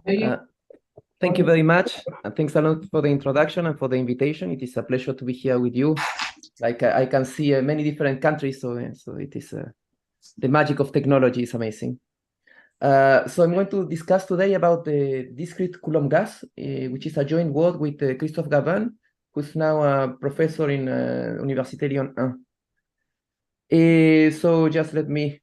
Uh, Thank you very much. And thanks a lot for the introduction and for the invitation. It is a pleasure to be here with you. Like I can see many different countries, so it is the magic of technology is amazing. So I'm going to discuss today about the discrete Coulomb gas, which is a joint work with Christophe Garban, who's now a professor in Université Lyon 1. So just I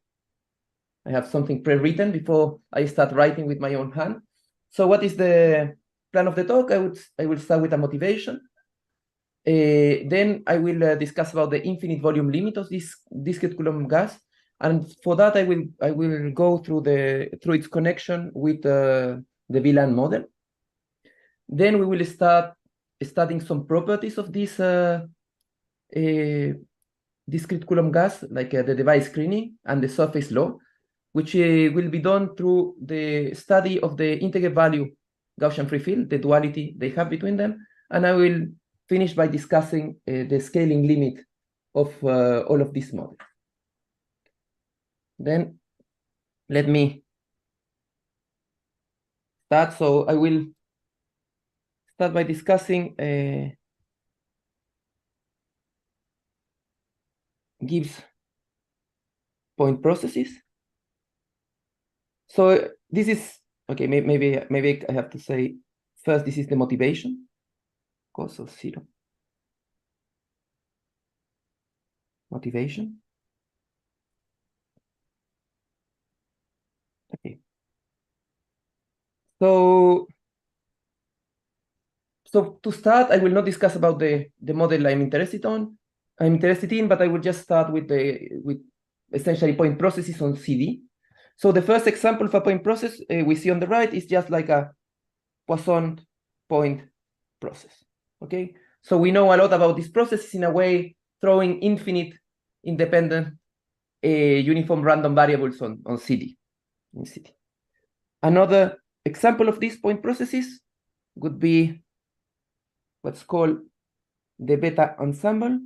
have something pre-written before I start writing with my own hand. So what is the plan of the talk? I will start with a motivation. Then I will discuss about the infinite volume limit of this discrete Coulomb gas, and for that I will go through its connection with the VLAN model. Then we will start studying some properties of this discrete Coulomb gas, like the device screening and the surface law, which will be done through the study of the integer value Gaussian free field, the duality they have between them. And I will finish by discussing the scaling limit of all of these models. Then let me start. So I will start by discussing Gibbs point processes. So this is, okay, maybe I have to say first, this is the motivation, cos of 0. Motivation. Okay. So to start, I will not discuss about the model I'm interested in, but I will just start with essentially point processes on CD. So the first example of a point process we see on the right is just like a Poisson point process. Okay, so we know a lot about these processes in a way, throwing infinite independent uniform random variables on CD. In CD. Another example of these point processes would be what's called the beta ensemble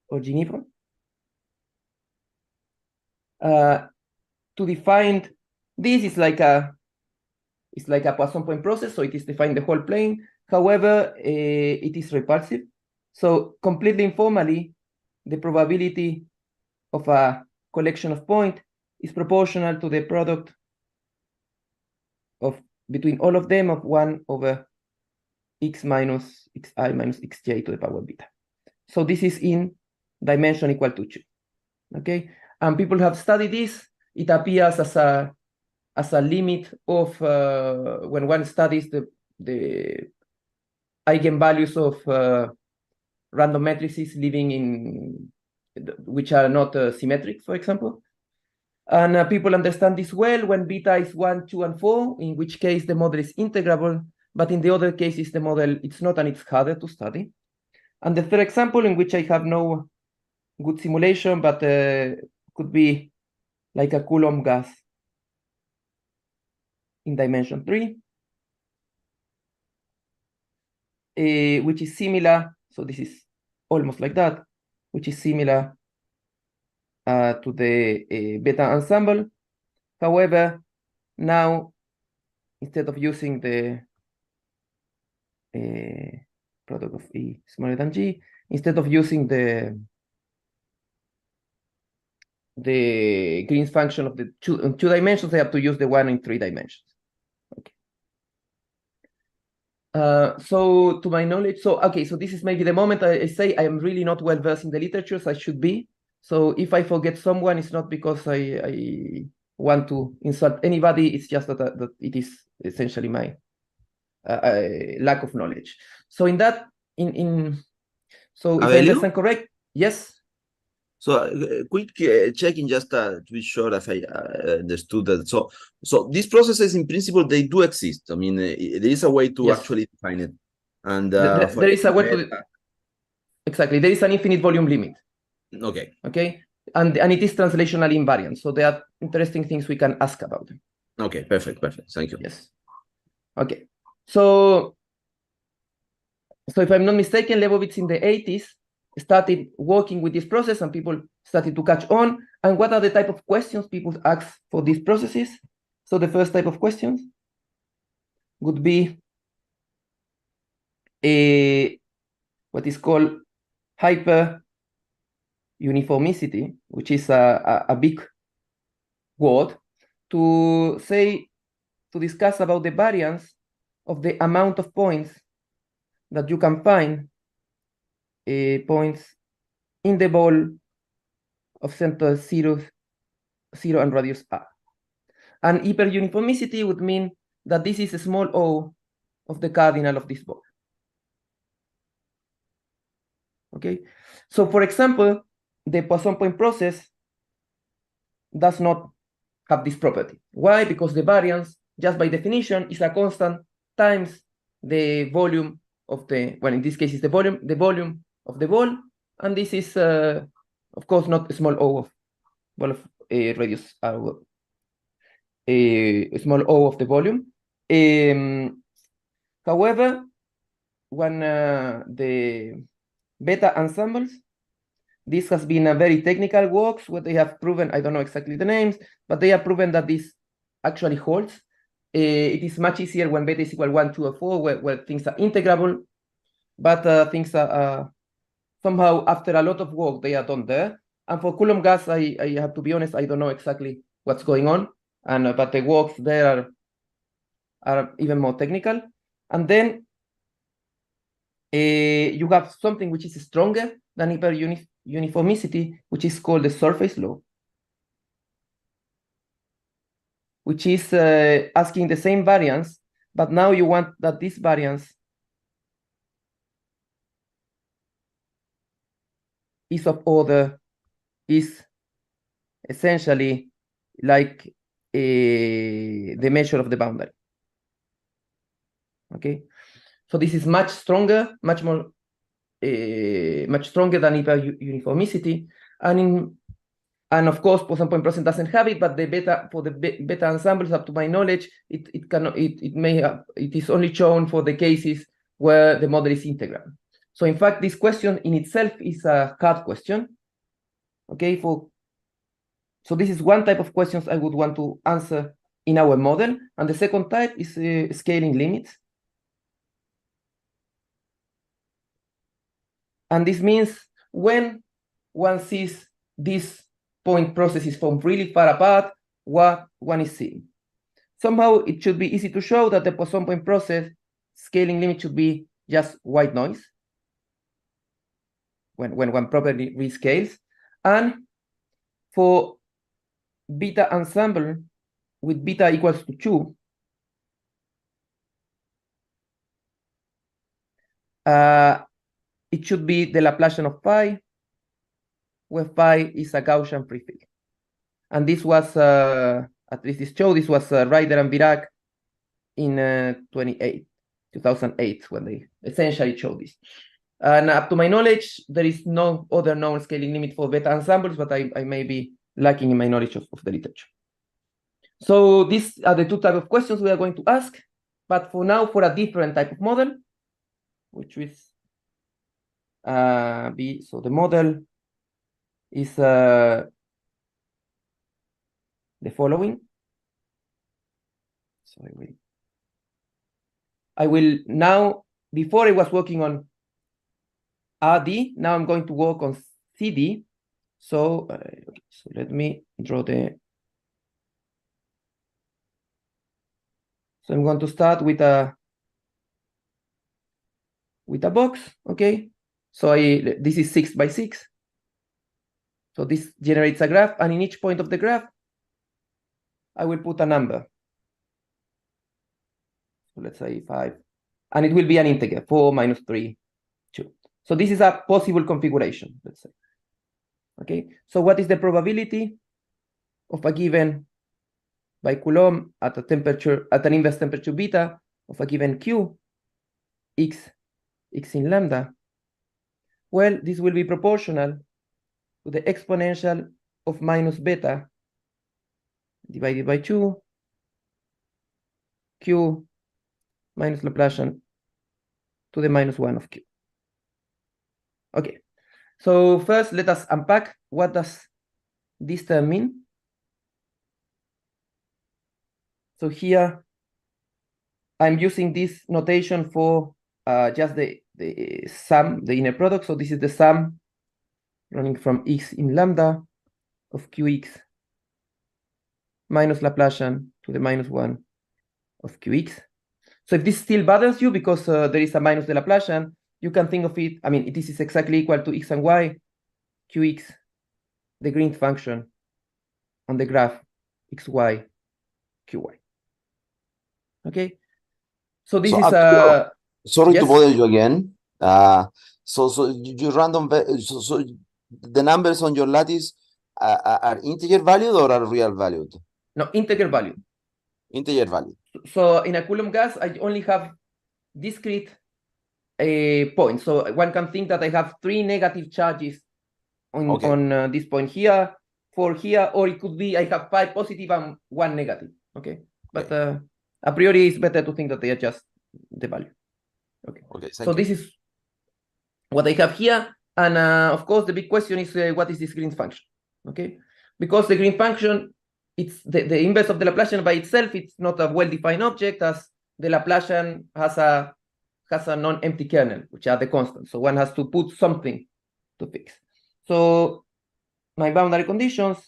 or Ginevra. To define this is like a Poisson point process, so it is defined the whole plane. However, it is repulsive. So completely informally, the probability of a collection of points is proportional to the product of between all of them of 1 over x minus xi minus xj to the power beta. So this is in dimension equal to 2. Okay, and people have studied this. It appears as a limit of when one studies the eigenvalues of random matrices living in which are not symmetric, for example. And people understand this well when beta is 1, 2, and 4, in which case the model is integrable, but in the other cases the model it's not, and it's harder to study. And the third example, in which I have no good simulation, but could be like a Coulomb gas in dimension 3, which is similar. So this is almost like that, which is similar to the beta ensemble. However, now instead of using the product of E smaller than G, instead of using the Green's function of the two dimensions, I have to use the one in 3 dimensions. Okay. So to my knowledge, so this is maybe the moment I say I am really not well versed in the literature, so I should be. So if I forget someone, it's not because I want to insult anybody. It's just that it is essentially my lack of knowledge. So in that, so if I understand correct, yes. So quick checking just to be sure if I understood that. So these processes in principle, they do exist. I mean, there is a way to actually define it. And there is a way to exactly. There is an infinite volume limit. Okay. Okay. And it is translationally invariant. So there are interesting things we can ask about. Okay, perfect. Thank you. Yes. Okay. So if I'm not mistaken, Leibovitz in the 80s started working with this process, and people started to catch on. And what are the type of questions people ask for these processes? So the first type of questions would be what is called hyper uniformicity, which is a big word, to discuss about the variance of the amount of points that you can find points in the ball of center 0, 0 and radius r. And hyperuniformicity would mean that this is a small o of the cardinal of this ball. Okay, so for example, the Poisson point process does not have this property. Why? Because the variance, just by definition, is a constant times the volume of the, well, in this case, is the volume of the ball, and this is, of course, not a small o of ball of radius r, a small o of the volume. However, when the beta ensembles, this has been a very technical works where they have proven, I don't know exactly the names, but they have proven that this actually holds. It is much easier when beta is equal 1, 2, or 4, where things are integrable, but things are somehow, after a lot of work, they are done there. And for Coulomb gas, I have to be honest, I don't know exactly what's going on, and but the works there are even more technical. And then you have something which is stronger than hyperuniformicity, which is called the surface law, which is asking the same variance, but now you want that this variance is of order, is essentially like the measure of the boundary. Okay, so this is much stronger, much more, much stronger than hyperuniformicity, and of course, Poisson point process doesn't have it, but the beta, for the beta ensembles, up to my knowledge, it is only shown for the cases where the model is integral. So in fact, this question in itself is a hard question. Okay, so this is one type of questions I would want to answer in our model, and the second type is scaling limits. And this means when one sees these point processes from really far apart, what one is seeing. Somehow it should be easy to show that the Poisson point process scaling limit should be just white noise when one properly rescales. And for beta ensemble with beta equals to 2, it should be the Laplacian of phi, where phi is a Gaussian prefill. And this was, at least this show, this was Ryder and Virac in 2008, when they essentially showed this. And up to my knowledge, there is no other known scaling limit for beta ensembles, but I may be lacking in my knowledge of the literature. So these are the two types of questions we are going to ask, but for now, for a different type of model, which is so the model is the following. So I will now, before I was working on RD, now I'm going to work on CD. So, so let me draw the. So I'm going to start with a box, okay? So this is 6 by 6. So this generates a graph, and in each point of the graph, I will put a number. So let's say 5, and it will be an integer, 4 minus 3, 2. So this is a possible configuration, let's say. Okay, so what is the probability of a given by Coulomb at a temperature, at an inverse temperature beta of a given Q, x in lambda? Well, this will be proportional to the exponential of minus beta divided by 2, Q minus Laplacian to the minus 1 of Q. Okay, so first let us unpack what does this term mean. So here, I'm using this notation for just the sum, the inner product. So this is the sum running from x in lambda of qx minus Laplacian to the -1 of qx. So if this still bothers you because there is a minus the Laplacian, you can think of it, I mean, this is exactly equal to x and y, qx, the green function on the graph xy, qy. Okay, so this is sorry to yes? bother you again. So you random, so the numbers on your lattice are integer valued or are real valued? No, integer value. Integer value. So in a Coulomb gas, I only have discrete points. So one can think that I have 3 negative charges on this point here, 4 here, or it could be I have 5 positive and 1 negative. Okay, but a priori it's better to think that they are just the value. Okay, so this is what I have here, and of course the big question is what is this green function? Okay, because the green function, it's the inverse of the Laplacian by itself. It's not a well-defined object, as the Laplacian has a non-empty kernel, which are the constants. So one has to put something to fix. So my boundary conditions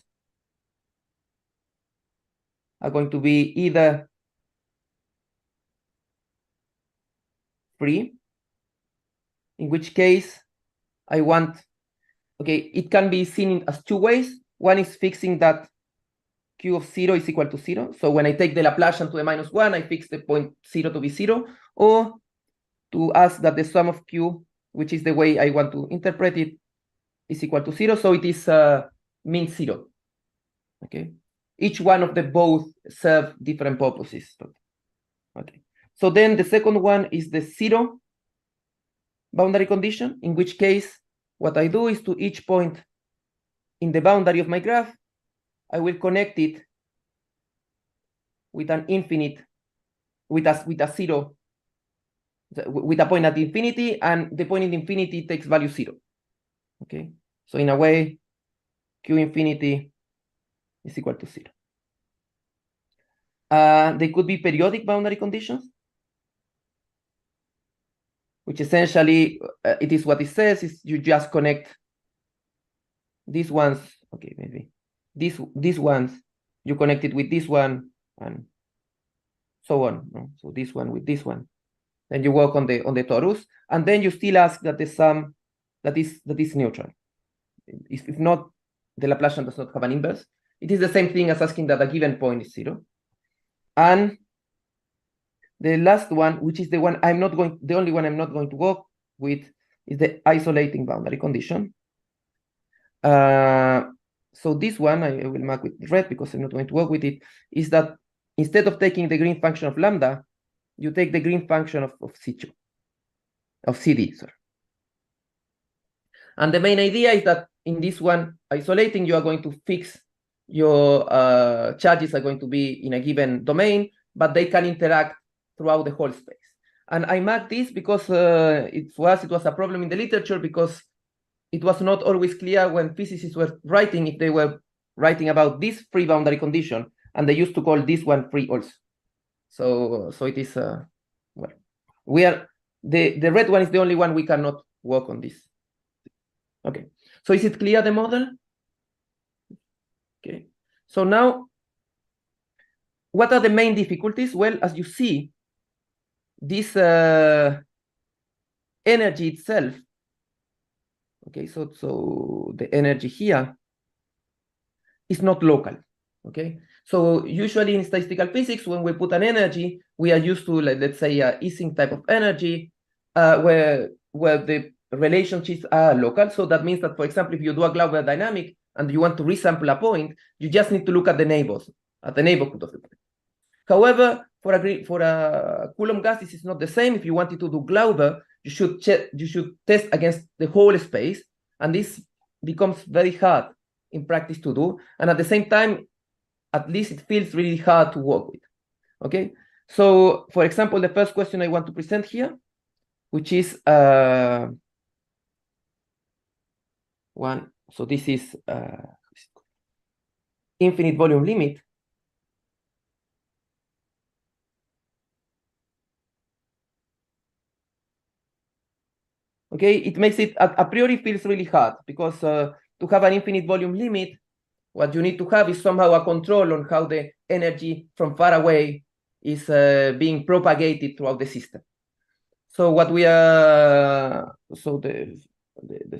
are going to be either free, in which case I want, okay, it can be seen as 2 ways. One is fixing that q of 0 is equal to 0. So when I take the Laplacian to the -1, I fix the point 0 to be 0, or to ask that the sum of q, which is the way I want to interpret it, is equal to 0. So it is mean 0. Okay, each one of the both serve different purposes. Okay, so then the second one is the 0 boundary condition, in which case what I do is to each point in the boundary of my graph, I will connect it with an infinite, with a 0, with a point at infinity, and the point in infinity takes value 0. Okay, so in a way, q infinity is equal to 0. They could be periodic boundary conditions, which essentially it is what it says, is you just connect these ones, okay, maybe these ones, you connect it with this one, and so on. No? So this one with this one. Then you work on the torus, and then you still ask that the sum that is neutral. If not, the Laplacian does not have an inverse. It is the same thing as asking that a given point is 0. And the last one, which is the only one I'm not going to work with, is the isolating boundary condition. So this one I will mark with red because I'm not going to work with it, is that instead of taking the green function of lambda, you take the green function of CD, sorry. And the main idea is that in this one, isolating, you are going to fix your charges are going to be in a given domain, but they can interact throughout the whole space. And I marked this because for us it was a problem in the literature, because it was not always clear when physicists were writing if they were writing about this free boundary condition, and they used to call this one free also. So it is well, we are the red one is the only one we cannot work on this. Okay, so is it clear, the model? Okay, so now what are the main difficulties? Well, as you see, this energy itself, okay, so the energy here is not local. Okay, so usually in statistical physics, when we put an energy, we are used to, let's say, a Ising type of energy, where the relationships are local. So that means that, for example, if you do a Glauber dynamic and you want to resample a point, you just need to look at the neighbors, at the neighborhood of the point. However, for a Coulomb gas, this is not the same. If you wanted to do Glauber, you should test against the whole space, and this becomes very hard in practice to do. And at the same time, at least it feels really hard to work with. Okay, so for example, the first question I want to present here, which is one. So this is infinite volume limit Okay, it makes it a priori feels really hard because to have an infinite volume limit, what you need to have is somehow a control on how the energy from far away is being propagated throughout the system. So what we are, so the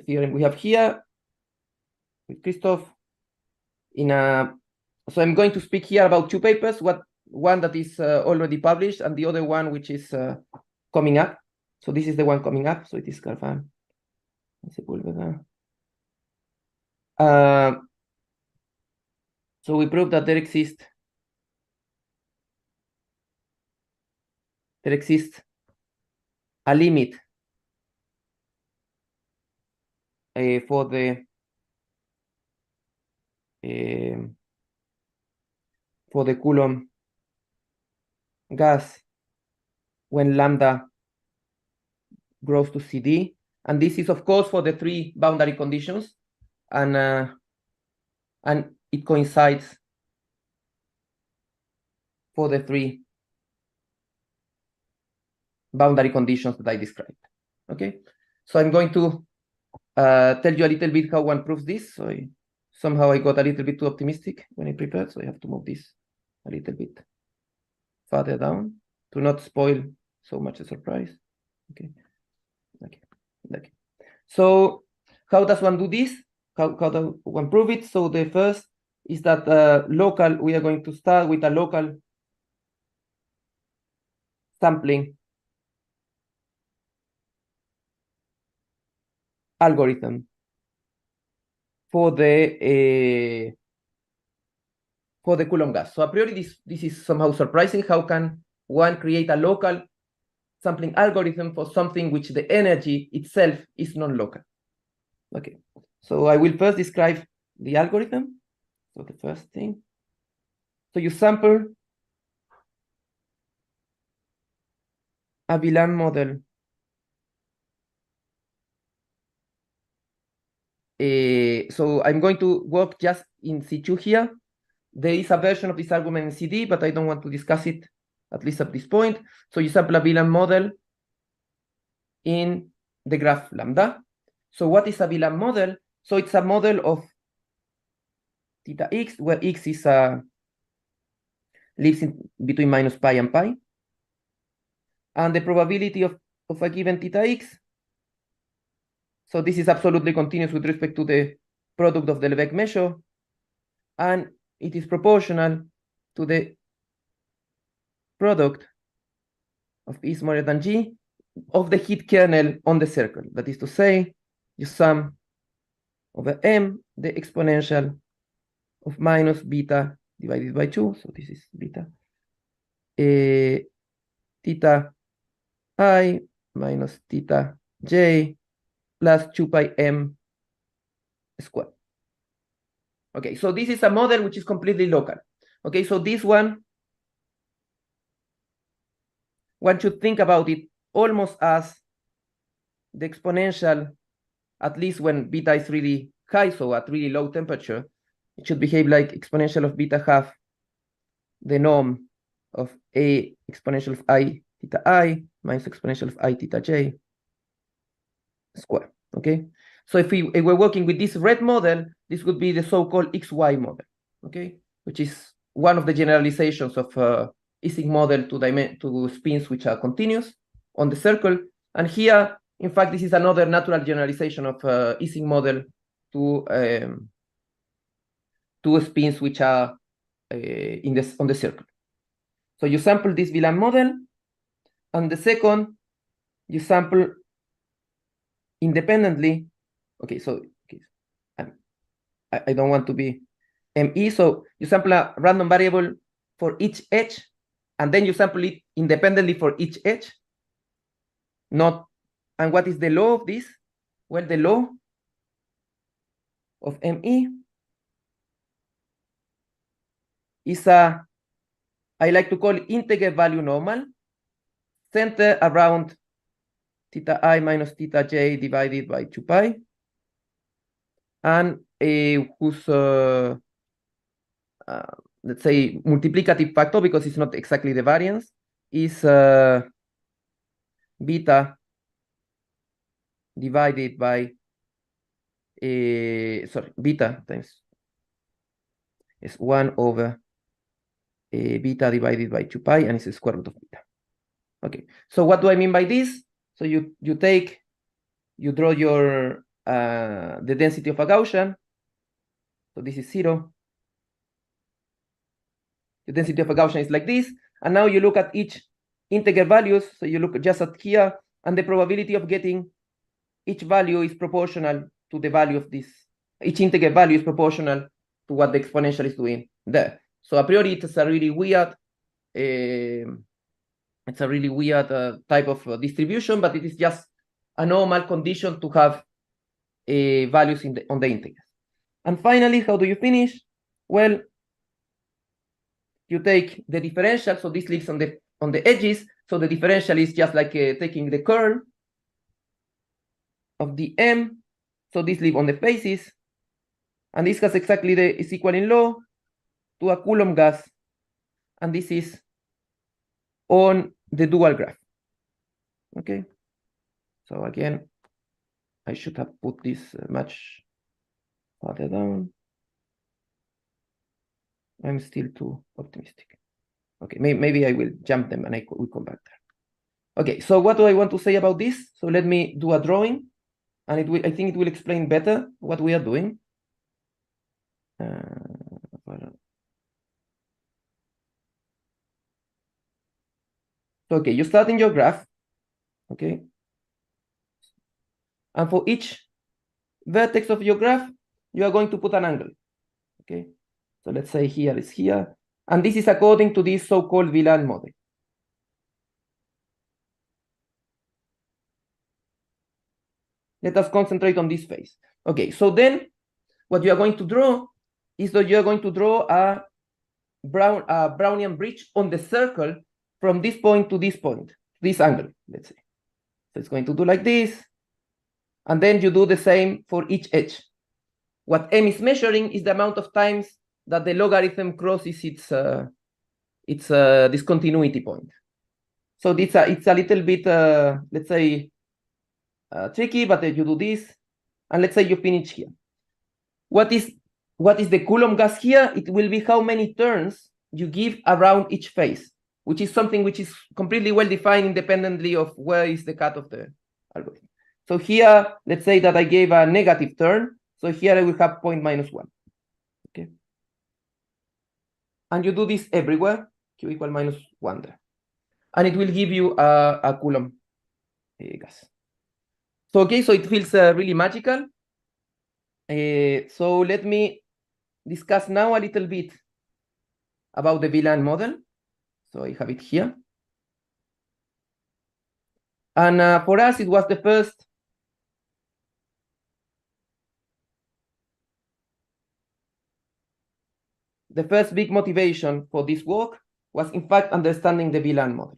theorem we have here with Christophe so I'm going to speak here about two papers, one that is already published and the other one which is coming up. So this is the one coming up, so it is Garban, Sepúlveda. So we prove that there exists a limit for the Coulomb gas when lambda grows to CD, and this is of course for the three boundary conditions, and it coincides for the three boundary conditions that I described. Okay, so I'm going to tell you a little bit how one proves this. So somehow I got a little bit too optimistic when I prepared, so I have to move this a little bit further down to not spoil so much a surprise. Okay. So how does one do this? How does one prove it? So the first is that we are going to start with a local sampling algorithm for the Coulomb gas. So a priori, this is somehow surprising. How can one create a local sampling algorithm for something which the energy itself is non-local? Okay, so I will first describe the algorithm. So the first thing, so you sample a VLAN model so I'm going to work just in situ here. There is a version of this argument in CD, but I don't want to discuss it, at least at this point. So you sample a VLAN model in the graph lambda. So what is a VLAN model? So it's a model of theta x, where x is lives in between minus pi and pi. And the probability of a given theta x. So this is absolutely continuous with respect to the product of the Lebesgue measure. And it is proportional to the product of E smaller than G of the heat kernel on the circle. That is to say, you sum over M the exponential of minus beta divided by 2. So this is beta. Theta I minus theta J plus 2 pi M squared. Okay, so this is a model which is completely local. Okay, so this one should think about it almost as the exponential, at least when beta is really high, so at really low temperature, it should behave like exponential of beta half the norm of a exponential of I theta I minus exponential of I theta J square. Okay, so if we're working with this red model, this would be the so-called XY model, okay, which is one of the generalizations of Ising model to spins which are continuous on the circle. And here, in fact, this is another natural generalization of Ising model to spins which are on the circle. So you sample this VLAN model, and the second, you sample independently. Okay, so I don't want to be ME, so you sample a random variable for each edge, and then you sample it independently for each edge. And what is the law of this? Well, the law of ME is I like to call it integer value normal, centered around theta I minus theta J divided by 2 pi, and whose, let's say, multiplicative factor, because it's not exactly the variance, is beta divided by, beta times is 1 over beta divided by 2 pi, and it's the square root of beta. Okay, so what do I mean by this? So you draw your the density of a Gaussian. So this is 0. The density of a Gaussian is like this. And now you look at each integer values. So you look just at here, and the probability of getting each value is proportional to the value of this. Each integer value is proportional to what the exponential is doing there. So a priori, it's a really weird, type of distribution, but it is just a normal condition to have values on the integers. And finally, how do you finish? Well, you take the differential, so this lives on the edges. So the differential is just like taking the curl of the m. So this lives on the faces, and this has exactly is equal in law to a Coulomb gas, and this is on the dual graph. Okay. So again, I should have put this much farther down. I'm still too optimistic. Okay, maybe I will jump them and we'll come back there. Okay, so what do I want to say about this? So let me do a drawing, and I think it will explain better what we are doing. Okay, you start in your graph, okay? And for each vertex of your graph, you are going to put an angle, okay? So let's say here is here, and this is according to this so-called Villan model. Let us concentrate on this phase. Okay, so then what you are going to draw is that you are going to draw a Brownian bridge on the circle from this point to this point, this angle, let's say. So it's going to do like this, and then you do the same for each edge. What m is measuring is the amount of times that the logarithm crosses its discontinuity point. So it's a little bit, let's say, tricky, but you do this, and let's say you finish here. What is the Coulomb gas here? It will be how many turns you give around each phase, which is something which is completely well defined independently of where is the cut of the algorithm. So here, let's say that I gave a negative turn. So here I will have point minus 1. Okay. And you do this everywhere, q equal minus 1 there. And it will give you a Coulomb gas. So, okay, so it feels really magical. So let me discuss now a little bit about the Villan model. So I have it here. And for us, it was the first big motivation for this work was, in fact, understanding the Villan model.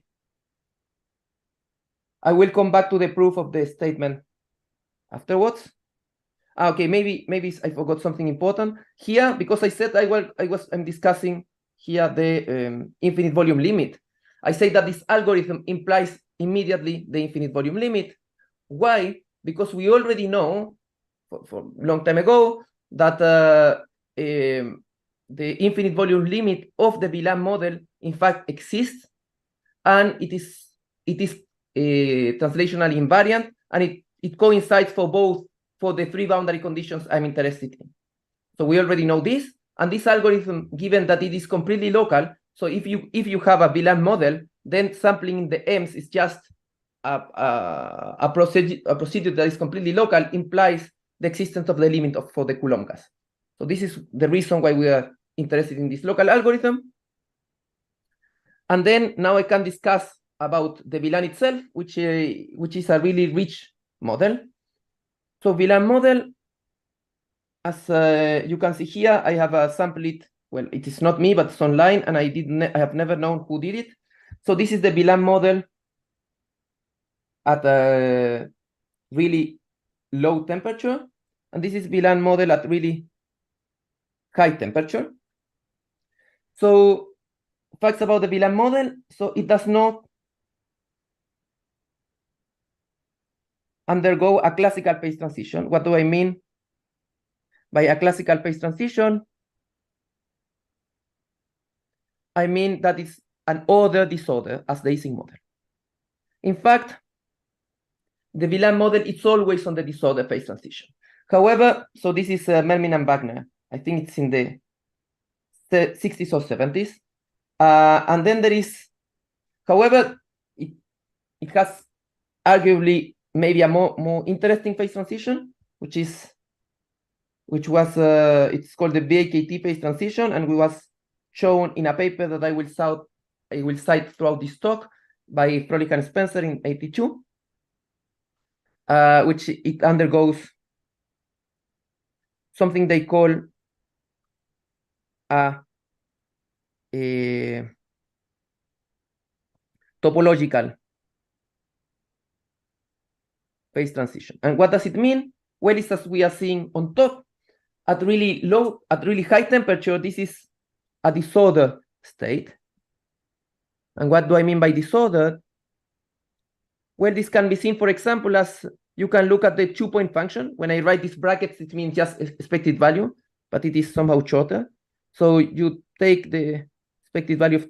I will come back to the proof of the statement afterwards. Okay, maybe I forgot something important here, because I said I'm discussing here the infinite volume limit. I say that this algorithm implies immediately the infinite volume limit. Why? Because we already know for a long time ago that the infinite volume limit of the Villan model in fact exists, and it is translationally invariant, and it coincides for the 3 boundary conditions I'm interested in. So we already know this, and this algorithm, given that it is completely local, so if you have a Villan model, then sampling the m's is just a procedure that is completely local, implies the existence of the limit for the Coulomb gas. So this is the reason why we are interested in this local algorithm. And then now I can discuss about the Villan itself, which is a really rich model. So Villan model, as you can see here, I have sampled it. Well, it is not me, but it's online, and I have never known who did it. So this is the Villan model at a really low temperature, and this is Villan model at really high temperature. So facts about the Villan model. So it does not undergo a classical phase transition. What do I mean by a classical phase transition? I mean that it's an order disorder as the Ising model. In fact, the Wieland model is always on the disorder phase transition. However, so this is Mermin and Wagner. I think it's in the 60s or 70s. And then there is, however, it has arguably maybe a more interesting phase transition, which was it's called the BAKT phase transition, and it was shown in a paper that I will cite throughout this talk by Froelich and Spencer in 82, which it undergoes something they call a topological phase transition. And what does it mean? Well, it's as we are seeing on top, at really high temperature, this is a disordered state. And what do I mean by disordered? Well, this can be seen, for example, as you can look at the 2-point function. When I write these brackets, it means just expected value, but it is somehow shorter. So you take the expected value of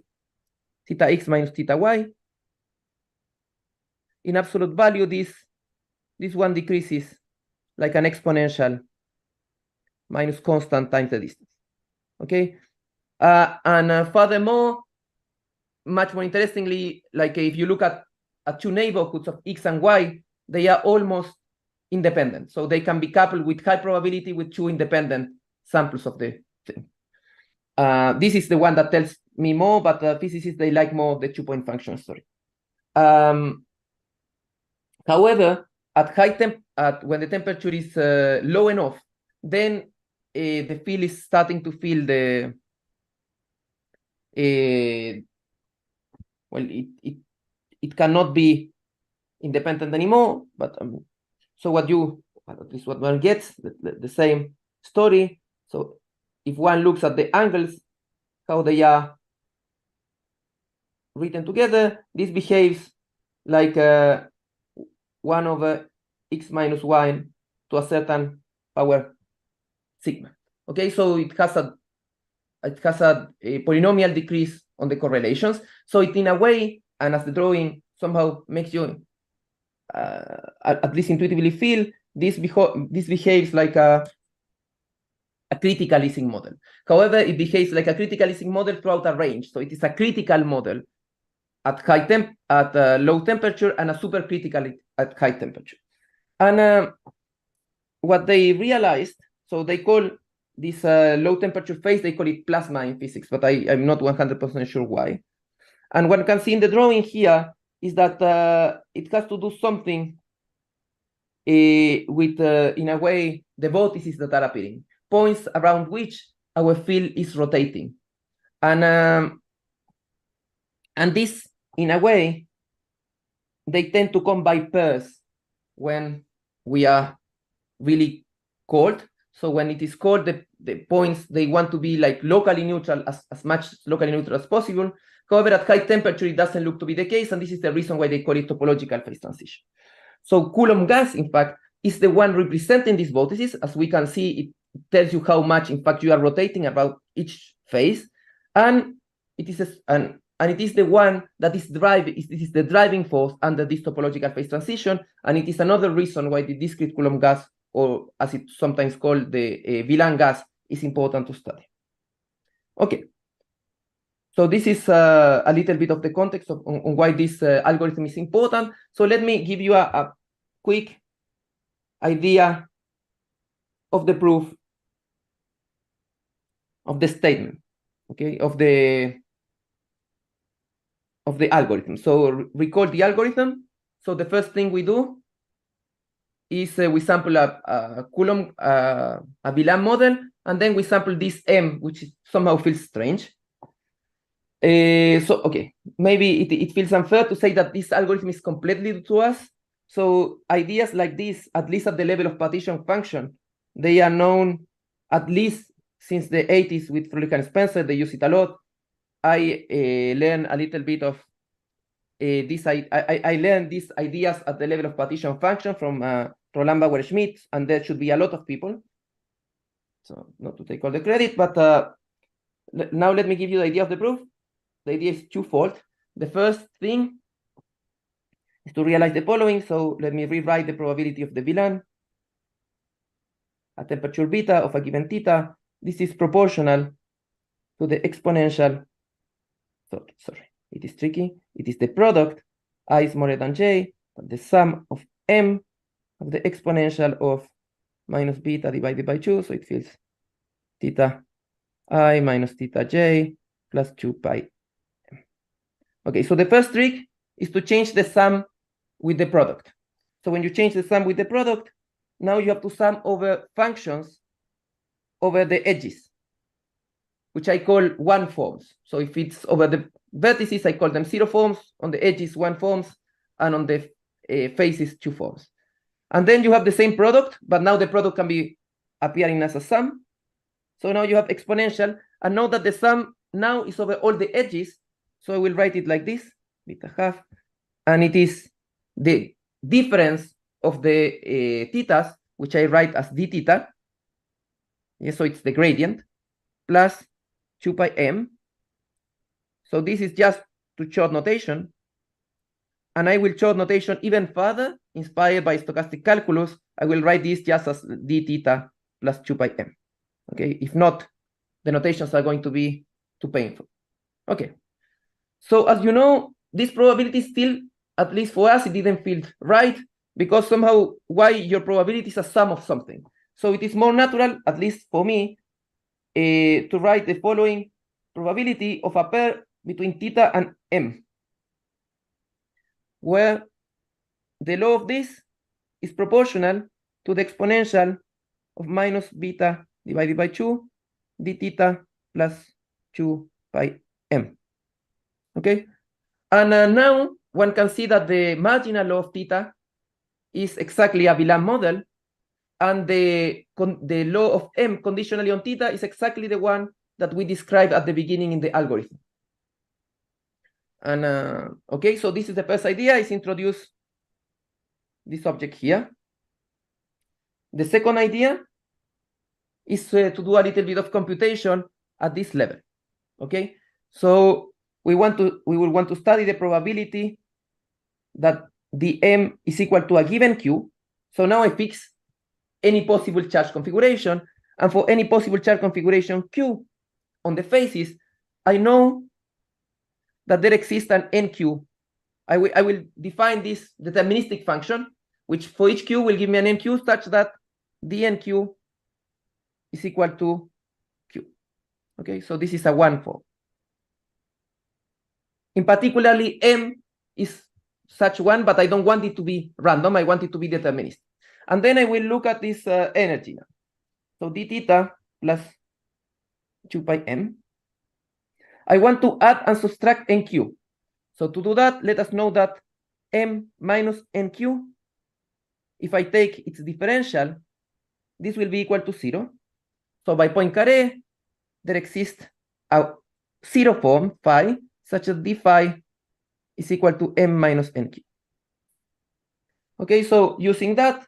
theta x minus theta y. In absolute value, this one decreases like an exponential minus constant times the distance. Okay, and furthermore, much more interestingly, like if you look at two neighborhoods of x and y, they are almost independent. So they can be coupled with high probability with two independent samples of the thing. This is the one that tells me more, but physicists, they like more the 2-point function story. However, at high when the temperature is low enough, then the field is starting to feel the well, it cannot be independent anymore. But so at least what one gets, the same story. So if one looks at the angles, how they are written together, this behaves like 1 over x minus 1 to a certain power sigma. Okay, so it has a polynomial decrease on the correlations. So it, in a way, and as the drawing somehow makes you at least intuitively feel, this behaves like a critical Ising model. However, it behaves like a critical Ising model throughout a range. So it is a critical model at low temperature and a supercritical at high temperature. And what they realized, so they call this low temperature phase, they call it plasma in physics, but I'm not 100% sure why. And one can see in the drawing here is that it has to do something with, in a way, the vortices that are appearing, points around which our field is rotating. And this, in a way, they tend to come by pairs when we are really cold. So when it is cold, the points, they want to be like locally neutral, as much locally neutral as possible. However, at high temperature, it doesn't look to be the case, and this is the reason why they call it topological phase transition. So Coulomb gas, in fact, is the one representing these vortices. As we can see, it tells you how much, in fact, you are rotating about each phase, and it is it is the one that is the driving force under this topological phase transition, and it is another reason why the discrete Coulomb gas, or as it's sometimes called, the Wieland gas, is important to study. Okay. So this is a little bit of the context on why this algorithm is important. So let me give you a quick idea of the proof of the statement, okay, of the algorithm. So recall the algorithm. So the first thing we do is we sample a Coulomb, a Wieland model, and then we sample this M, which somehow feels strange. So, okay, maybe it feels unfair to say that this algorithm is completely new to us. So ideas like this, at least at the level of partition function, they are known at least since the 80s with Froelich and Spencer. They use it a lot. I learned a little bit of I learned these ideas at the level of partition function from Roland Bauer-Schmidt, and there should be a lot of people. So not to take all the credit, but now let me give you the idea of the proof. The idea is twofold. The first thing is to realize the following. So let me rewrite the probability of the VLAN at temperature beta of a given theta. This is proportional to the exponential. Sorry, it is tricky. It is the product I is smaller than j, but the sum of m of the exponential of minus beta divided by 2. So it feels theta I minus theta j plus 2 pi. Okay, so the first trick is to change the sum with the product. So when you change the sum with the product, now you have to sum over functions over the edges, which I call one forms. So if it's over the vertices, I call them 0 forms, on the edges 1 forms, and on the faces 2 forms. And then you have the same product, but now the product can be appearing as a sum. So now you have exponential, and know that the sum now is over all the edges. So I will write it like this, beta half, and it is the difference of the thetas, which I write as d theta. Yes, so it's the gradient, plus 2 pi m. So this is just to chord notation. And I will chord notation even further, inspired by stochastic calculus. I will write this just as d theta plus 2 pi m. Okay, if not, the notations are going to be too painful. Okay, so as you know, this probability still, at least for us, it didn't feel right, because somehow, why your probability is a sum of something. So it is more natural, at least for me, to write the following probability of a pair between theta and m, where the law of this is proportional to the exponential of minus beta divided by 2 d theta plus 2 pi m. Okay, and now one can see that the marginal law of theta is exactly a VLAN model, and the law of m conditionally on theta is exactly the one that we described at the beginning in the algorithm. And okay, so this is the first idea, is introduce this object here. The second idea is to do a little bit of computation at this level. Okay, so we will want to study the probability that the m is equal to a given q. So now I fix any possible charge configuration, and for any possible charge configuration q on the faces, I know that there exists an nq. I will define this deterministic function, which for each q will give me an nq such that dnq is equal to q. Okay, so this is a 1 form. In particularly, m is such one, but I don't want it to be random. I want it to be deterministic. And then I will look at this energy now. So d theta plus 2 pi m. I want to add and subtract nq. So to do that, let us know that m minus nq, if I take its differential, this will be equal to 0. So by Poincaré, there exists a 0 form, phi, such that d phi is equal to m minus nq. Okay, so using that,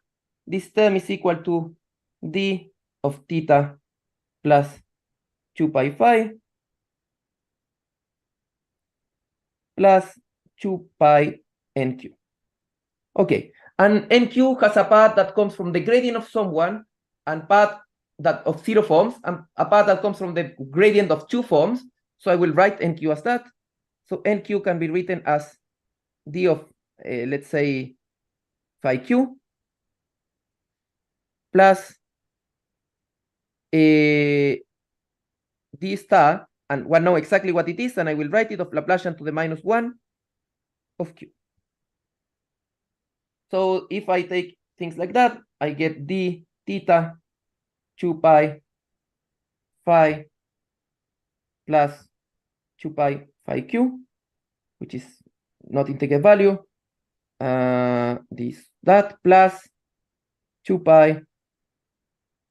this term is equal to d of theta plus 2 pi phi plus 2 pi nq. Okay, and nq has a part that comes from the gradient of someone, and part that of 0 forms, and a part that comes from the gradient of 2 forms. So I will write nq as that. So nq can be written as d of, let's say, phi q plus d star, and one know exactly what it is, and I will write it of Laplacian to the minus 1 of q. So if I take things like that, I get d theta 2 pi phi plus 2 pi phi q, which is not integer value, that plus 2 pi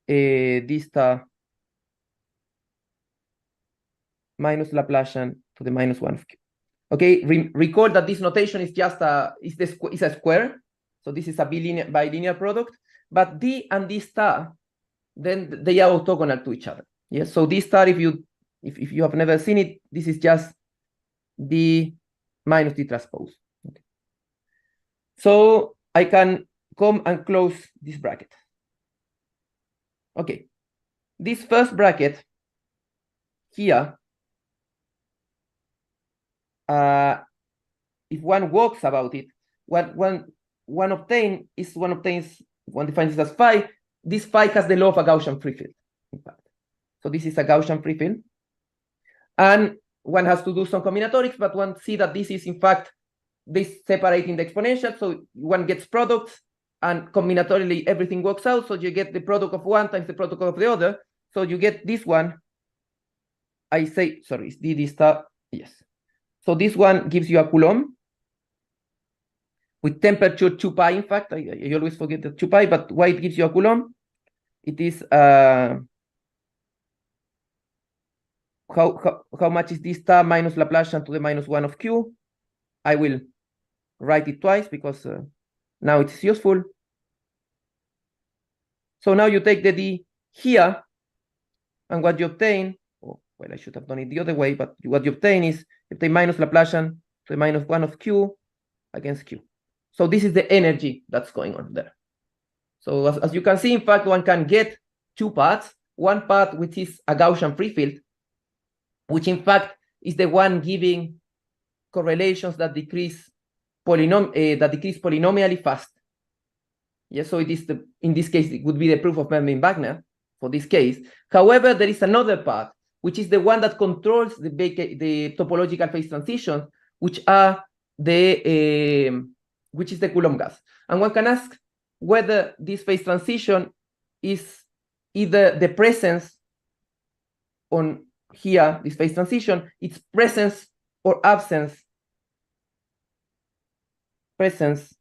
d star minus Laplacian to the minus 1 of q. Okay, recall that this notation is just is a square, so this is a bilinear product. But D and D star, then they are orthogonal to each other. Yes, so D star, if you have never seen it, this is just D minus D transpose. Okay. So I can come and close this bracket. Okay, this first bracket here, if one walks about it, what one defines this as phi. This phi has the law of a Gaussian free field, in fact. So this is a Gaussian free field. And one has to do some combinatorics, but one see that this is, in fact, this separating the exponential. So one gets products, and combinatorially everything works out. So you get the product of one times the product of the other. So you get this one. I say, sorry, it's D star. Yes. So this one gives you a Coulomb with temperature 2 pi. In fact, I always forget the 2 pi, but why it gives you a Coulomb? It is how much is this star minus Laplacian to the -1 of Q? I will write it twice because now it's useful. So now you take the D here, and what you obtain, well, I should have done it the other way, but what you obtain is you obtain minus Laplacian to the -1 of Q against Q. So this is the energy that's going on there. So as you can see, in fact, one can get two paths. One path which is a Gaussian free field, which in fact is the one giving correlations that decrease polynomially fast. Yes, so it is in this case it would be the proof of Mermin-Wagner for this case. However, there is another path which is the one that controls the topological phase transitions, which is the Coulomb gas. And one can ask whether this phase transition is either the presence on here, this phase transition, its presence or absence. Presence,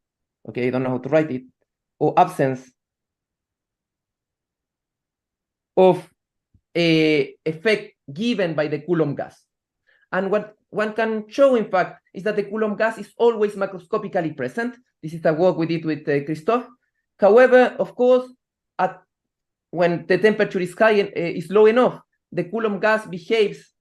okay, I don't know how to write it, or absence of a effect given by the Coulomb gas. And what one can show, in fact, is that the Coulomb gas is always macroscopically present. This is a work we did with Christophe. However, of course, when the temperature is high is low enough, the Coulomb gas behaves,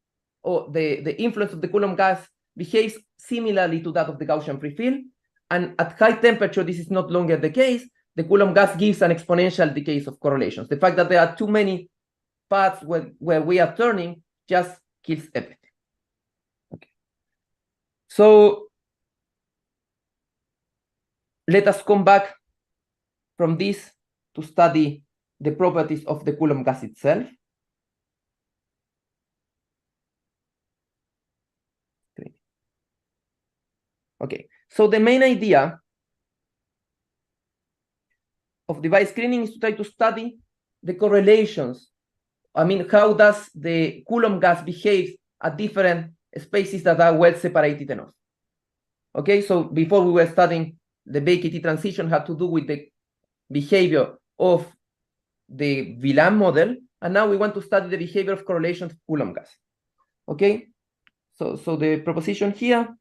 or the influence of the Coulomb gas behaves similarly to that of the Gaussian free field. And at high temperature, this is no longer the case. The Coulomb gas gives an exponential decay of correlations. The fact that there are too many paths where we are turning just kills everything. Okay. So let us come back from this to study the properties of the Coulomb gas itself. Okay, so the main idea of Debye screening is to try to study the correlations. I mean, how does the Coulomb gas behave at different spaces that are well separated enough? Okay, so before we were studying the Debye-KT transition had to do with the behavior of the VLAN model, and now we want to study the behavior of correlations of Coulomb gas. Okay, so the proposition here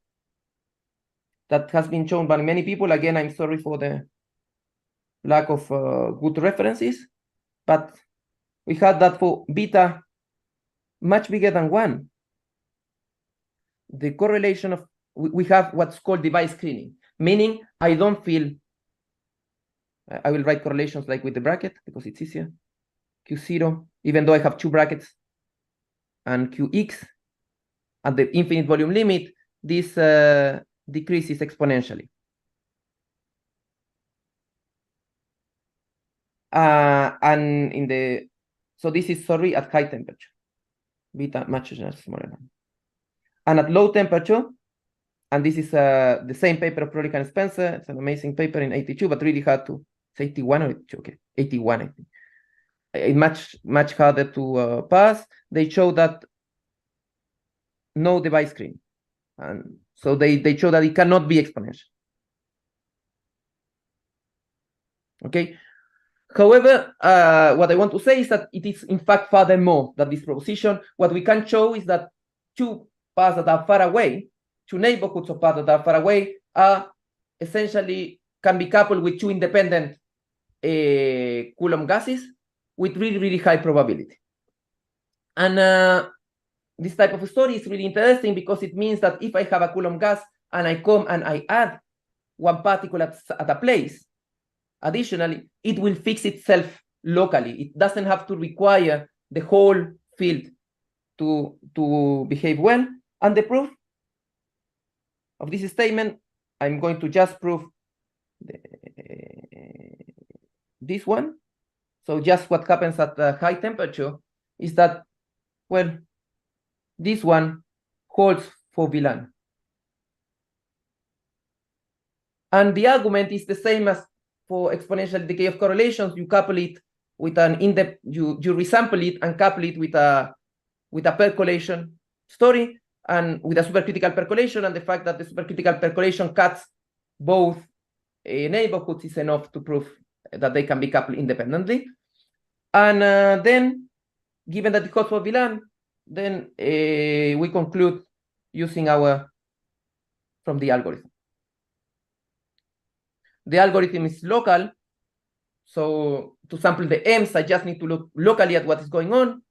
that has been shown by many people, again, I'm sorry for the lack of good references, but we had that for beta much bigger than 1. The correlation of, we have what's called Debye screening, meaning I don't feel, I will write correlations like with the bracket because it's easier. Q0, even though I have 2 brackets, and Qx at the infinite volume limit, this decreases exponentially. And in the, so this is, sorry, at high temperature, beta much smaller than. And at low temperature, and this is the same paper of Prolick and Spencer, it's an amazing paper in 82, but really hard to, it's 81 or 82, okay, 81, I think. It's much harder to pass. They show that no Debye screen. And so they show that it cannot be exponential. Okay. However, what I want to say is that it is in fact furthermore that this proposition, what we can show is that 2 paths that are far away, two neighborhoods of paths that are far away are essentially can be coupled with two independent Coulomb gases with really, really high probability. And this type of story is really interesting because it means that if I have a Coulomb gas and I come and I add one particle at a place, additionally, it will fix itself locally. It doesn't have to require the whole field to behave well. And the proof of this statement, I'm going to just prove this one. So just what happens at a high temperature is that, well, this one holds for VLAN. And the argument is the same as for exponential decay of correlations. You couple it with an in-depth, you resample it and couple it with a percolation story and with a supercritical percolation, and the fact that the supercritical percolation cuts both neighborhoods is enough to prove that they can be coupled independently. And then, given that it holds for VLAN, then we conclude using from the algorithm. The algorithm is local, so to sample the M's, I just need to look locally at what is going on,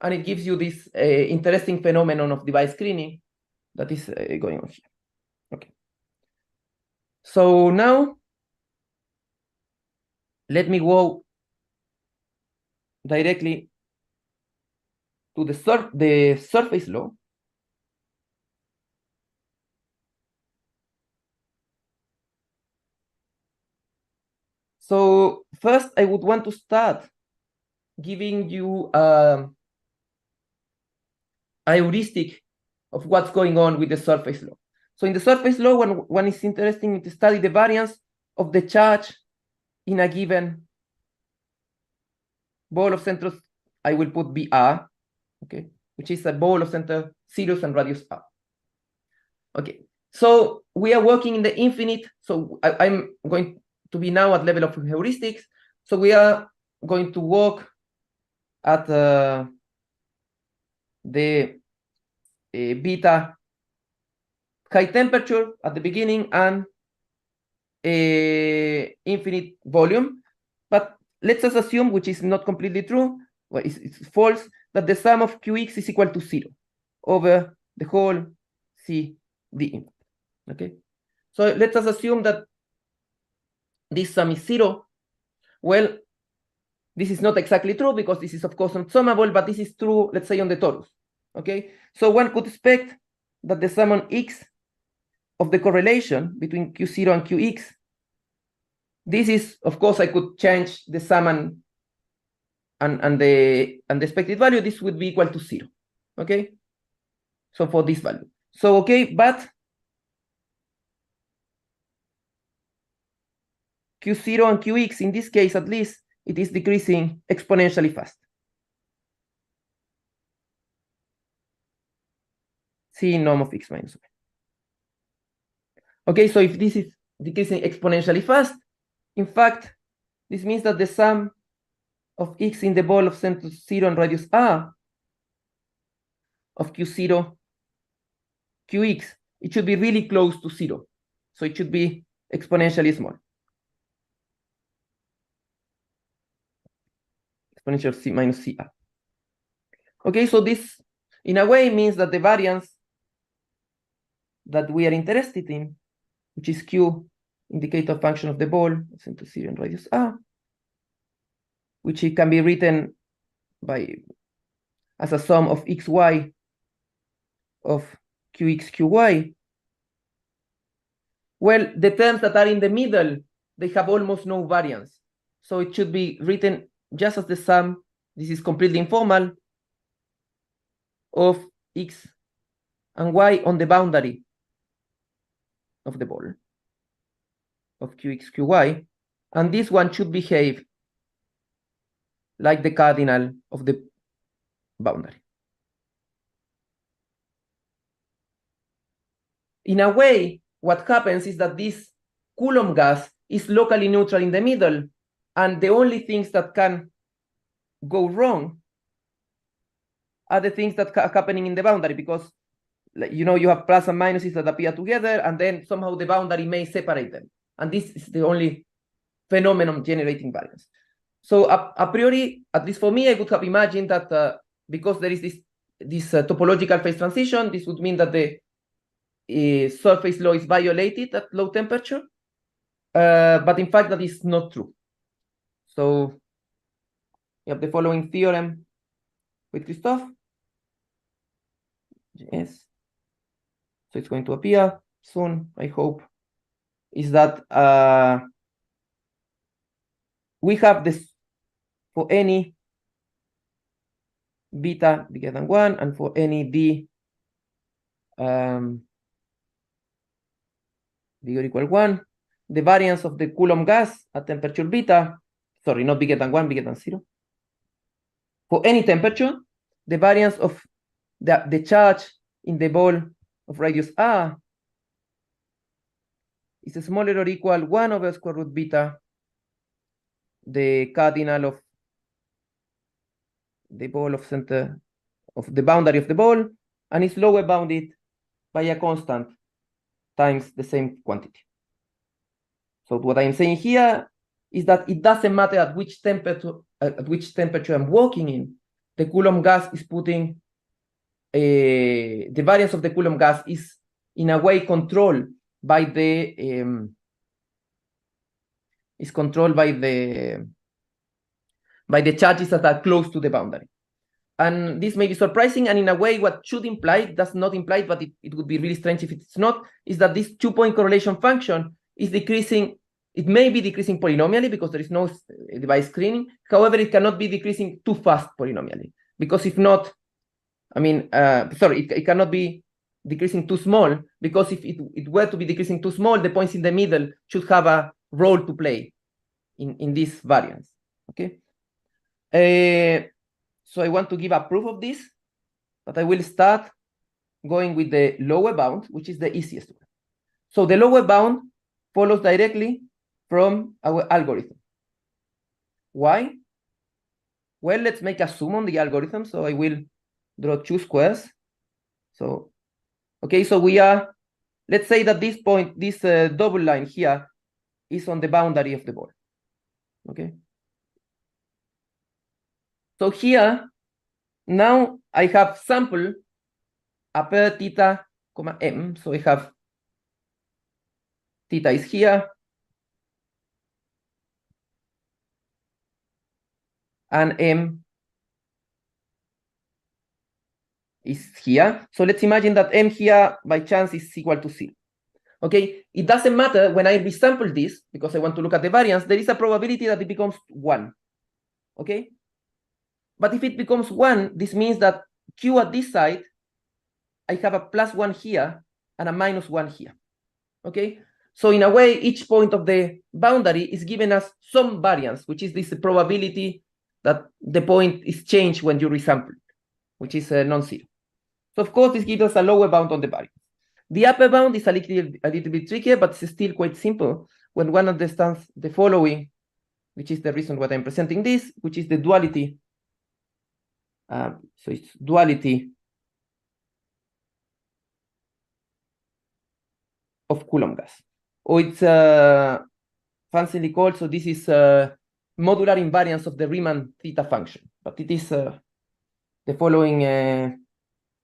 and it gives you this interesting phenomenon of device screening that is going on here. Okay. So now, let me go directly to the surface law. So first, I would want to start giving you a heuristic of what's going on with the surface law. So in the surface law, one is interesting to study the variance of the charge in a given ball of center. I will put BR, okay, which is a ball of center Sirius and radius R. Okay, so we are working in the infinite. So I'm going to be now at level of heuristics. So we are going to work at the beta high temperature at the beginning and infinite volume. But let's just assume, which is not completely true, well, it's false, that the sum of Qx is equal to 0 over the whole C D input. Okay, so let's just assume that this sum is 0. Well, this is not exactly true because this is of course not summable, but this is true, let's say, on the torus. Okay, so one could expect that the sum on X of the correlation between Q0 and Qx, this is, of course, I could change the sum and the expected value. This would be equal to 0. Okay, so for this value. So okay, but Q0 and Qx, in this case at least, it is decreasing exponentially fast. C norm of X minus 1. Okay, so if this is decreasing exponentially fast, in fact, this means that the sum of X in the ball of center 0 and radius R of Q0, Qx, it should be really close to 0. So it should be exponentially small. Exponential C minus CR. Okay, so this, in a way, means that the variance that we are interested in, which is Q, indicator function of the ball, center 0 and radius R, which it can be written as a sum of xy of qx, qy. Well, the terms that are in the middle, they have almost no variance. So it should be written just as the sum, this is completely informal, of x and y on the boundary of the ball of qx, qy. And this one should behave like the cardinal of the boundary. In a way, what happens is that this Coulomb gas is locally neutral in the middle, and the only things that can go wrong are the things that are happening in the boundary, because you have plus and minuses that appear together, and then somehow the boundary may separate them. And this is the only phenomenon generating variance. So a priori, at least for me, I would have imagined that because there is this topological phase transition, this would mean that the surface law is violated at low temperature. But in fact, that is not true. So you have the following theorem with Christophe. Yes. So it's going to appear soon, I hope. Is that we have this for any beta bigger than 1 and for any b bigger or equal 1, the variance of the Coulomb gas at temperature beta, sorry, not bigger than 1, bigger than 0. For any temperature, the variance of the charge in the ball of radius r is smaller or equal 1 over square root beta, the cardinal of the ball of center of the boundary of the ball, and is lower bounded by a constant times the same quantity. So what I'm saying here is that it doesn't matter at which temperature I'm working in, the Coulomb gas is putting the variance of the Coulomb gas is in a way controlled by the charges that are close to the boundary. And this may be surprising, and in a way what should imply, does not imply, but it would be really strange if it's not, is that this 2-point correlation function is decreasing. It may be decreasing polynomially because there is no device screening. However, it cannot be decreasing too fast polynomially, because if not, I mean, it cannot be decreasing too small, because if it were to be decreasing too small, the points in the middle should have a role to play in this variance, okay? So I want to give a proof of this, but I will start going with the lower bound, which is the easiest one. So the lower bound follows directly from our algorithm. Why? Well, let's make a zoom on the algorithm. So I will draw two squares. So, okay, so we are, let's say that this point, this double line here is on the boundary of the ball, okay? So here, now I have sample a pair theta, comma m. So I have theta is here, and m is here. So let's imagine that m here by chance is equal to 0. Okay, it doesn't matter when I resample this, because I want to look at the variance, there is a probability that it becomes 1. Okay? But if it becomes 1, this means that Q at this side, I have a +1 here and a -1 here. Okay? So in a way, each point of the boundary is giving us some variance, which is this probability that the point is changed when you resample, which is non-zero. So of course, this gives us a lower bound on the variance. The upper bound is a little bit trickier, but it's still quite simple when one understands the following, which is the reason why I'm presenting this, which is the duality. So it's duality of Coulomb gas. Or it's fancily called, so this is modular invariance of the Riemann theta function. But it is the following,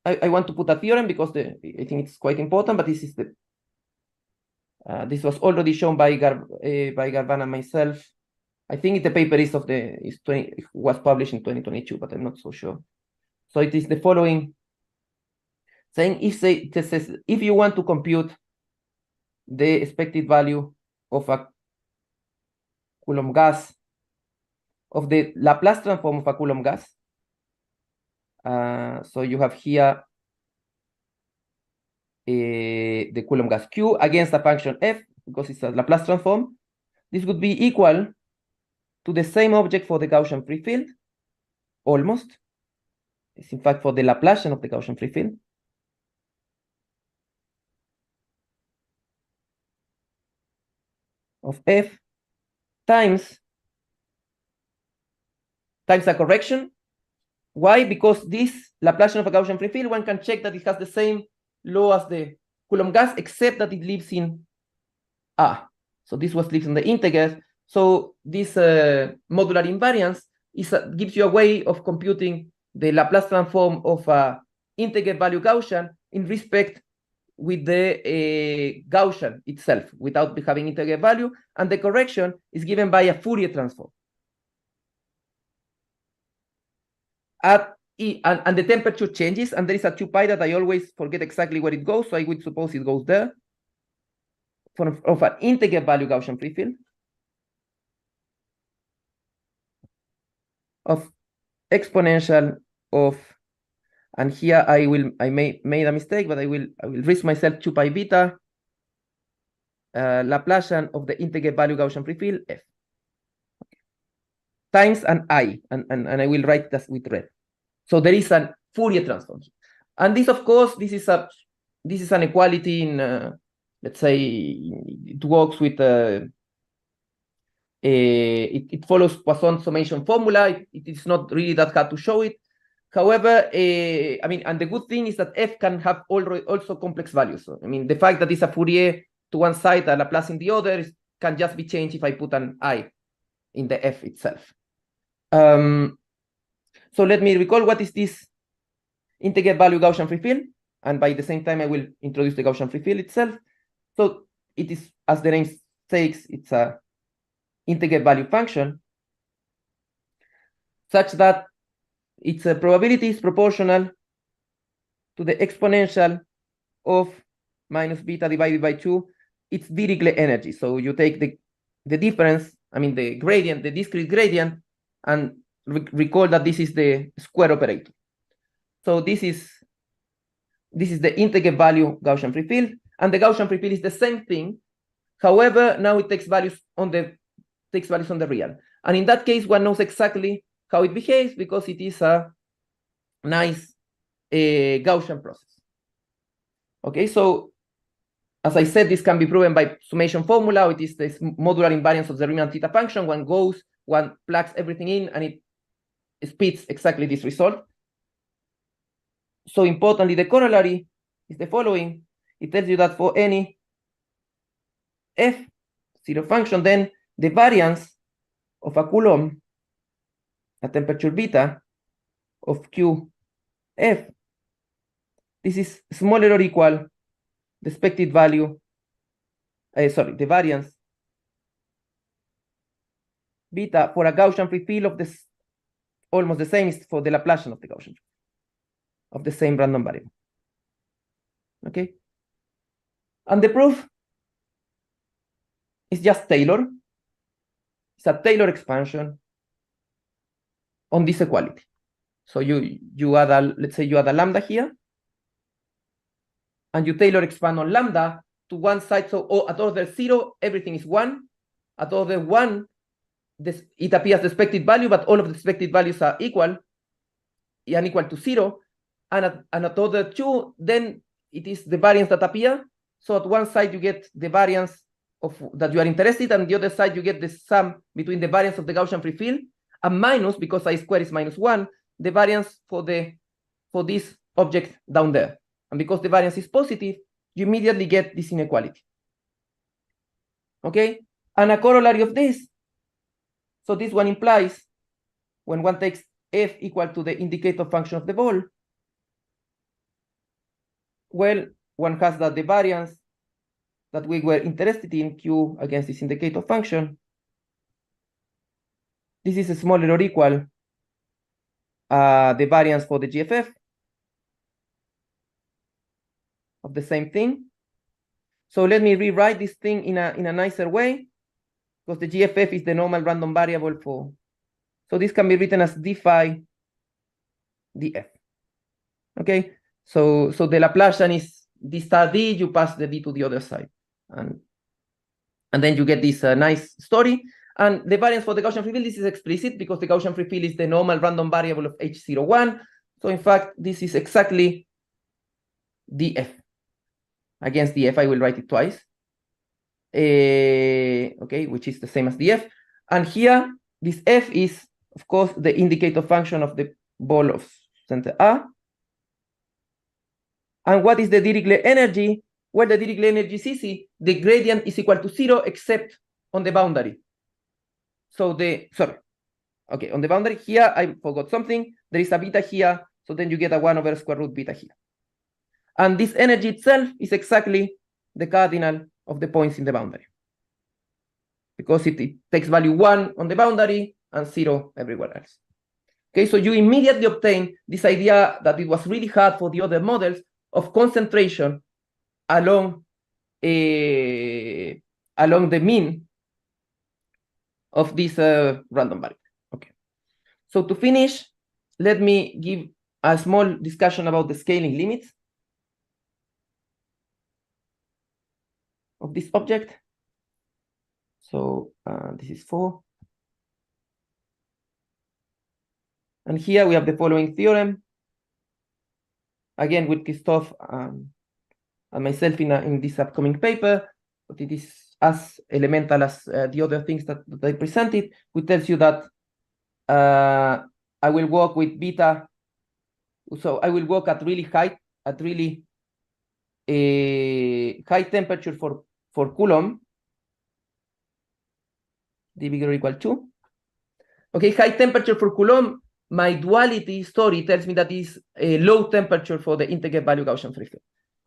I want to put a theorem because I think it's quite important, but this is the, this was already shown by Garban and myself. I think the paper is was published in 2022, but I'm not so sure. So it is the following, saying if you want to compute the expected value of a Coulomb gas, of the Laplace transform of a Coulomb gas, so you have here the Coulomb gas Q against a function f, because it's a Laplace transform. This would be equal to the same object for the Gaussian free field, almost. It's in fact for the Laplacian of the Gaussian free field. Of f times a correction. Why? Because this Laplacian of a Gaussian free field, one can check that it has the same low as the Coulomb gas, except that it lives in A. So this was lives in the integers. So this modular invariance gives you a way of computing the Laplace transform of a integer value Gaussian in respect with the Gaussian itself, without having integer value, and the correction is given by a Fourier transform. And the temperature changes, and there is a 2π that I always forget exactly where it goes, so I would suppose it goes there, of an integer value Gaussian free field of exponential of, and here I made a mistake, but I will risk myself 2π beta Laplacian of the integer value Gaussian free field f times an I, and I will write this with red. So there is a Fourier transform, and this, of course, this is an equality in let's say it works with it follows Poisson summation formula. It is not really that hard to show it. However, I mean, and the good thing is that f can have also complex values. So, I mean, the fact that it's a Fourier to one side and Laplace in the other can just be changed if I put an I in the f itself. So let me recall what is this integer value Gaussian free field, and by the same time I will introduce the Gaussian free field itself. So it is, as the name says, it's a integer value function such that its probability is proportional to the exponential of minus beta divided by 2 its Dirichlet energy. So you take the difference, I mean the gradient, the discrete gradient, and recall that this is the square operator. So this is the integer value Gaussian free field, and the Gaussian free field is the same thing. However, now it takes values on the real, and in that case one knows exactly how it behaves because it is a nice Gaussian process. Okay, so as I said, this can be proven by summation formula. It is this modular invariance of the Riemann theta function. One plugs everything in, and it spits exactly this result. So importantly, the corollary is the following. It tells you that for any f0 function, then the variance of a Coulomb at temperature beta of QF, this is smaller or equal the expected value, the variance beta for a Gaussian free field of this almost the same is for the Laplacian of the Gaussian of the same random variable. Okay, and the proof is just Taylor. It's a Taylor expansion on this equality. So you add a, let's say you add a lambda here, and you Taylor expand on lambda to one side. So at order 0, everything is 1. At order 1, it appears the expected value, but all of the expected values are equal and equal to 0. And at order 2, then it is the variance that appear. So at one side you get the variance of that you are interested, and the other side you get the sum between the variance of the Gaussian free field and minus, because I square is -1, the variance for this object down there. And because the variance is positive, you immediately get this inequality. Okay, and a corollary of this. So this one implies when one takes f equal to the indicator function of the ball, well, one has that the variance that we were interested in, Q against this indicator function, this is smaller or equal the variance for the GFF of the same thing. So let me rewrite this thing in a nicer way, because the GFF is the normal random variable for, so this can be written as d phi df. Okay, so the Laplacian is d star d, you pass the d to the other side, and then you get this nice story. And the variance for the Gaussian free field, this is explicit because the Gaussian free field is the normal random variable of H01. So in fact, this is exactly df. Against df, I will write it twice. Okay, which is the same as df. And here, this f is, of course, the indicator function of the ball of center A. And what is the Dirichlet energy? Well, the Dirichlet energy is easy. The gradient is equal to 0 except on the boundary. So on the boundary here, I forgot something. There is a beta here, so then you get a 1 over square root beta here. And this energy itself is exactly the cardinal of the points in the boundary, because it takes value 1 on the boundary and 0 everywhere else. Okay, so you immediately obtain this idea that it was really hard for the other models of concentration along the mean of this random variable. Okay, so to finish, let me give a small discussion about the scaling limits of this object. So this is 4. And here we have the following theorem, again with Christophe and myself in this upcoming paper, but it is as elemental as the other things that I presented, which tells you that I will work with beta. So I will work at really high temperature for Coulomb, d bigger or equal to. Okay, high temperature for Coulomb. My duality story tells me that is a low temperature for the integer value Gaussian free field.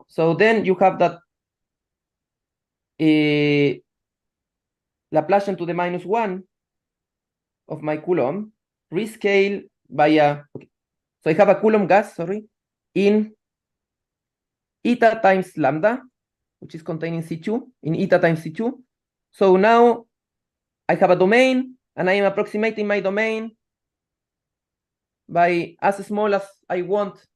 So then you have that Laplacian to the -1 of my Coulomb rescale via, okay. So I have a Coulomb gas, in eta times lambda, which is contained in C2, in eta times C2. So now I have a domain, and I am approximating my domain by as small as I want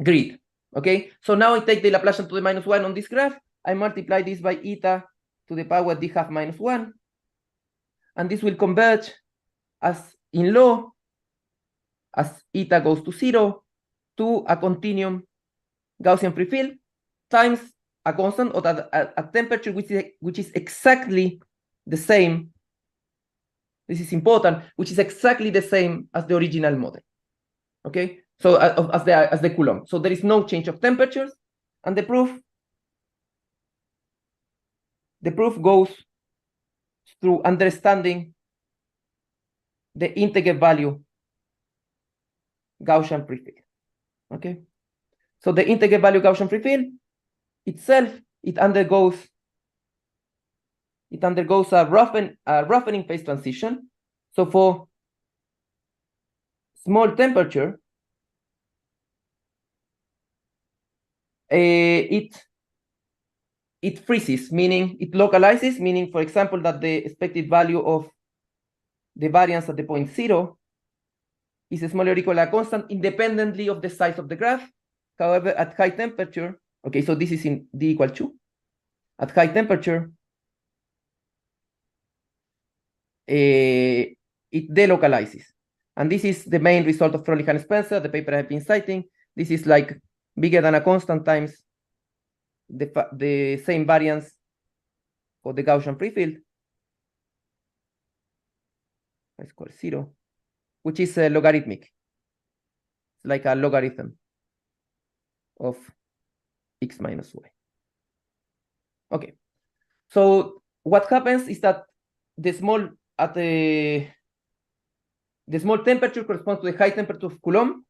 grid. Okay, so now I take the Laplacian to the -1 on this graph. I multiply this by eta to the power d half minus 1, and this will converge as in law as eta goes to 0 to a continuum Gaussian free field times a constant or a temperature which is exactly the same. This is important, which is exactly the same as the original model. Okay, so as the Coulomb. So there is no change of temperatures, and the proof goes through understanding the integer value Gaussian free field. Okay, so the integer value Gaussian free field itself, it undergoes a roughening phase transition. So for small temperature, it freezes, meaning it localizes, meaning, for example, that the expected value of the variance at the point 0 is smaller or equal to a constant independently of the size of the graph. However, at high temperature, okay, so this is in d equal 2. At high temperature, it delocalizes. And this is the main result of Froelich and Spencer, the paper I've been citing. This is like bigger than a constant times the same variance for the Gaussian free field. Let's call 0, which is logarithmic. It's like a logarithm of x minus y. Okay, so what happens is that the small temperature corresponds to the high temperature of Coulomb,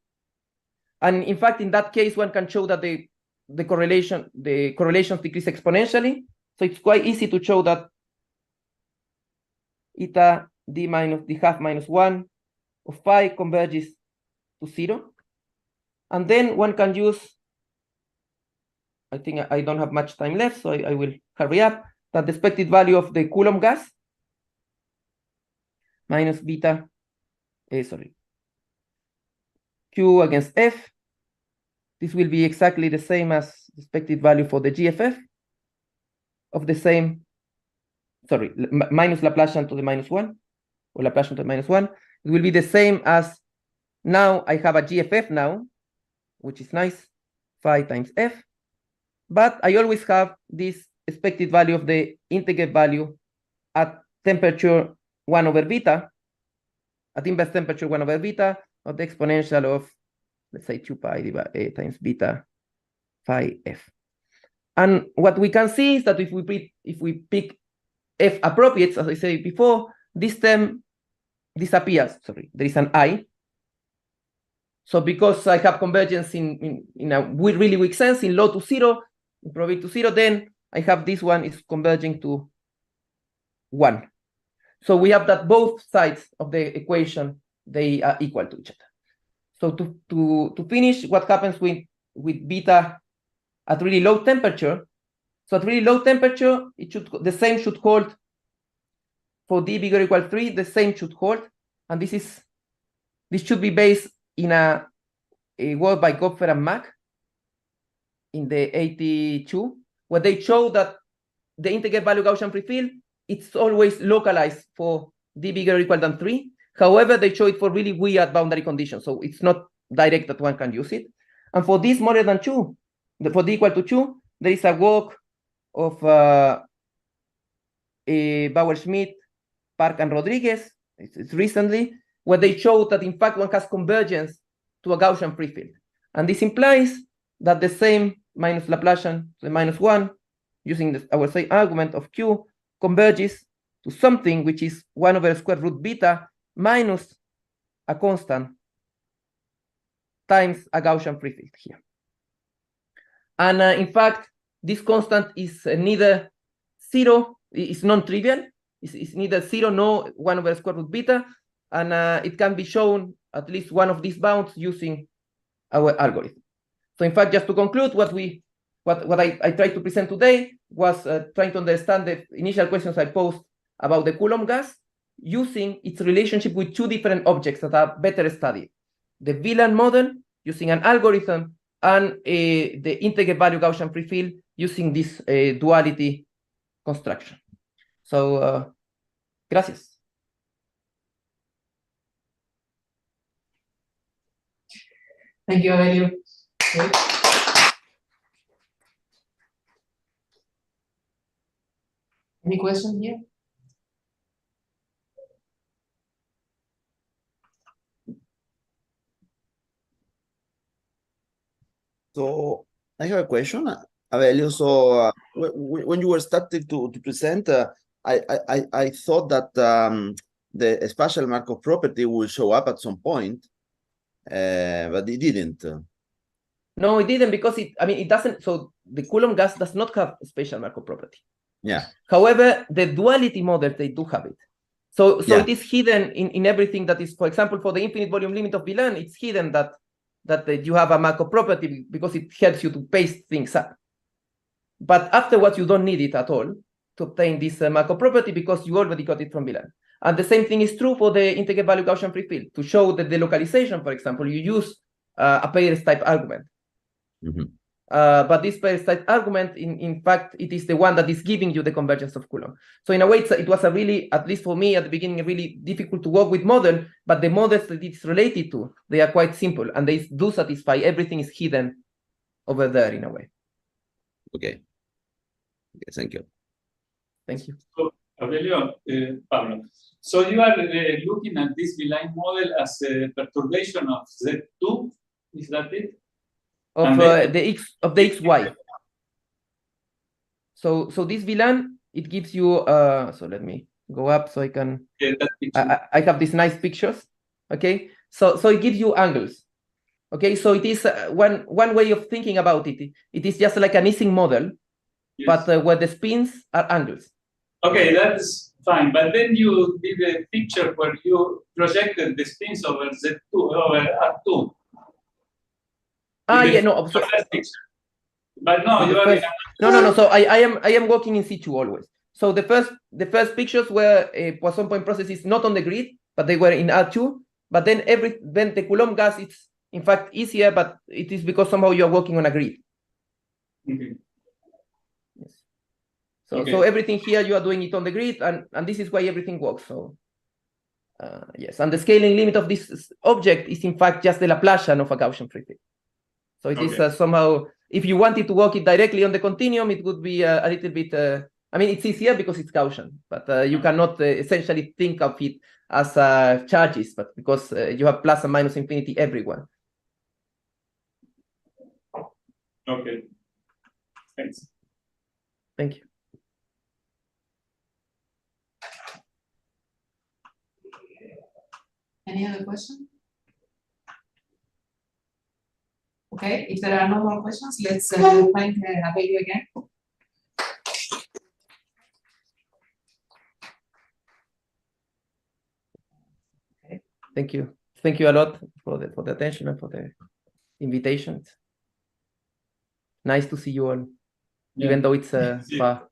and in fact, in that case, one can show that the correlations decrease exponentially. So it's quite easy to show that eta d half minus 1 of phi converges to 0, and then one can use, I think I don't have much time left, so I will hurry up, that the expected value of the Coulomb gas minus beta, Q against F. This will be exactly the same as the expected value for the GFF of the same, minus Laplacian to the -1, or Laplacian to the -1. It will be the same as, now I have a GFF now, which is nice, phi times F, but I always have this expected value of the integer value at temperature 1 over beta, at inverse temperature 1 over beta, of the exponential of let's say 2 pi divided A times beta phi F. And what we can see is that if we pick F appropriates, as I said before, this term disappears. Sorry, there is an I. So because I have convergence in a really weak sense, in low to zero, in probability to zero, then I have this one is converging to 1. So we have that both sides of the equation, they are equal to each other. So to finish, what happens with beta at really low temperature? So at really low temperature, the same should hold for d bigger or equal to 3, the same should hold. And this should be based in a work by Gopfer and Mack in the 82, where they show that the integer value Gaussian free field, it's always localized for d bigger or equal than 3. However, they show it for really weird boundary conditions, so it's not direct that one can use it. And for this smaller than 2, for d equal to 2, there is a work of Bauer-Schmidt, Park, and Rodriguez, it's recently, where they show that in fact one has convergence to a Gaussian free field. And this implies that the same minus Laplacian, the minus 1, using our same argument of Q, converges to something which is 1 over square root beta minus a constant times a Gaussian free field here. And in fact, this constant is neither 0, it's non-trivial, it's neither 0 nor 1 over square root beta, and it can be shown at least one of these bounds using our algorithm. So in fact, just to conclude, what I tried to present today was trying to understand the initial questions I posed about the Coulomb gas using its relationship with 2 different objects that are better studied. The VLAN model using an algorithm and the integer value Gaussian free field using this duality construction. So, gracias. Thank you, Avelio. Great. Any question here? So I have a question, Avelio. So when you were starting to present, I thought that the spatial Markov property will show up at some point, but it didn't. No, it didn't, because it doesn't. So the Coulomb gas does not have a spatial Markov property. Yeah. However, the duality models, they do have it. So Yeah. it is hidden in everything that is, for example, for the infinite volume limit of VLAN, it's hidden that you have a Markov property because it helps you to paste things up. But afterwards, you don't need it at all to obtain this Markov property because you already got it from VLAN. And the same thing is true for the integer value Gaussian free field. To show that the localization, for example, you use a pairs type argument. Mm-hmm. But this pairs type argument, in fact, it is the one that is giving you the convergence of Coulomb. So in a way, it was a really, at least for me at the beginning, really difficult to work with model, but the models that it's related to, they are quite simple and they do satisfy, everything is hidden over there in a way. Okay. Okay, thank you. Thank you. So, Avelio, Pablo, so you are looking at this V-line model as a perturbation of Z2, is that it? Of the XY. So this VLAN, it gives you so let me go up so I can I have these nice pictures. Okay, so it gives you angles. Okay, so it is one way of thinking about it. It is just like an Ising model, yes, but where the spins are angles. Okay, that's fine. But then you did a picture where you projected the spins over Z2 over R2. Yeah, no. So, but no, you are no. So I am working in situ always. So the first pictures were Poisson point processes not on the grid, but they were in R2. But then the Coulomb gas, it's in fact easier, but it is because somehow you are working on a grid. Okay. Yes. So everything here you are doing it on the grid, and this is why everything works. So yes, and the scaling limit of this object is in fact just the Laplacian of a Gaussian free field. So it is somehow, if you wanted to work it directly on the continuum, it would be a little bit, it's easier because it's Gaussian, but you cannot essentially think of it as charges, but because you have plus and minus infinity everywhere. Okay. Thanks. Thank you. Any other question? Okay, if there are no more questions, let's thank Avelio again. Thank you. Thank you a lot for the attention and for the invitation. Nice to see you all, even though it's See you. far.